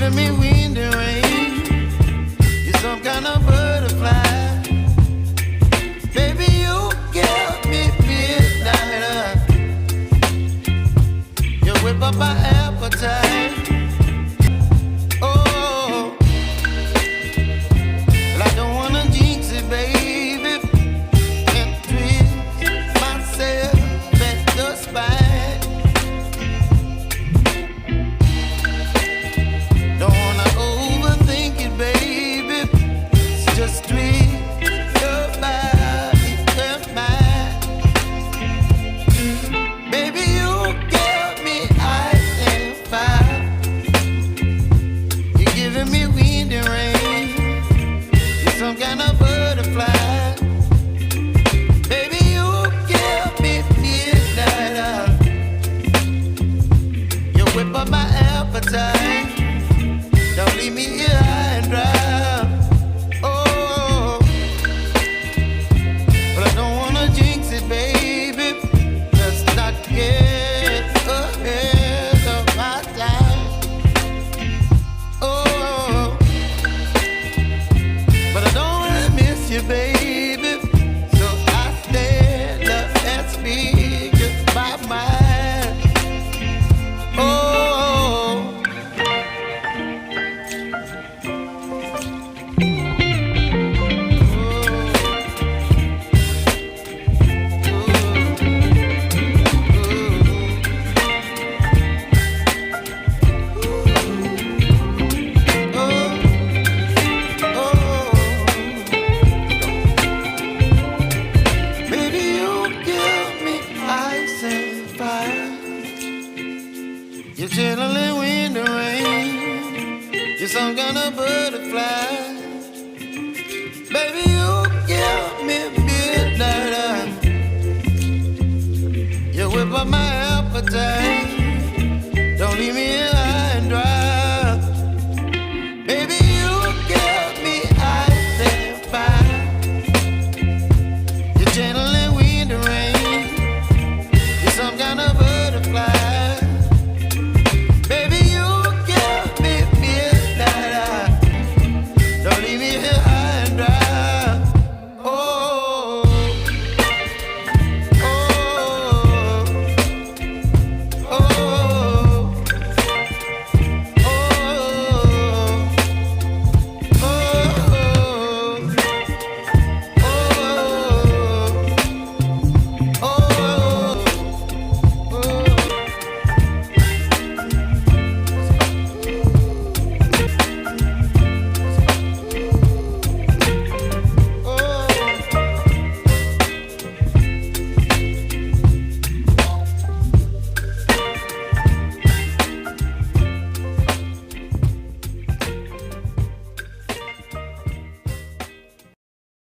giving me wind and rain. You're some kind of butterfly. Baby, you give me midnight. You whip up my appetite. Oh, well, I don't wanna jinx it, baby, and twist myself at the spine. Don't wanna overthink it, baby. It's just twist your body and mine. Baby, you give me ice and fire. You're giving me wind and rain. You're some kind of butterfly. Baby, you give me midnight. You whip up my appetite. Don't leave me here high and dry. Oh, but I don't wanna jinx it, baby. Let's not get ahead of my time. Oh, but I don't wanna miss you, baby. So I stand up and speak my mind. Oh. Baby, you give me ice and fire. You're chilling wind and rain. You're some kind of butterfly. Baby, you give me midnight. You whip up my appetite. Don't leave me here